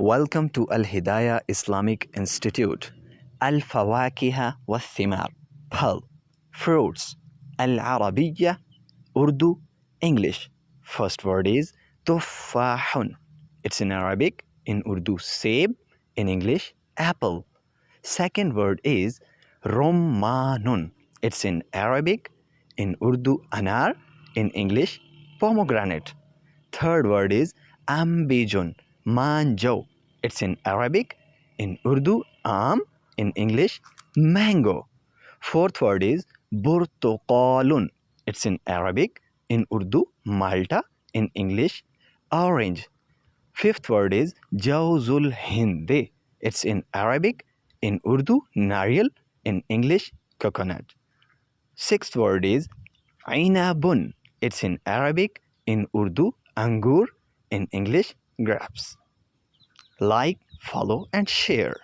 Welcome to Al-Hidayah Islamic Institute. Al-Fawakiha wa-Thimar. Phal, fruits. Al-Arabiya, Urdu, English. First word is tuffahun. It's in Arabic, in Urdu, seb, in English, apple. Second word is rommanun. It's in Arabic, in Urdu, anar, in English, pomegranate. Third word is ambijun, manjo. It's in Arabic, in Urdu, in English, mango. Fourth word is burtuqalun. It's in Arabic, in Urdu, Malta, in English, orange. Fifth word is jawzul hindi. It's in Arabic, in Urdu, nariyal, in English, coconut. Sixth word is ainabun. It's in Arabic, in Urdu, angur, in English, grapes. Like, follow and share.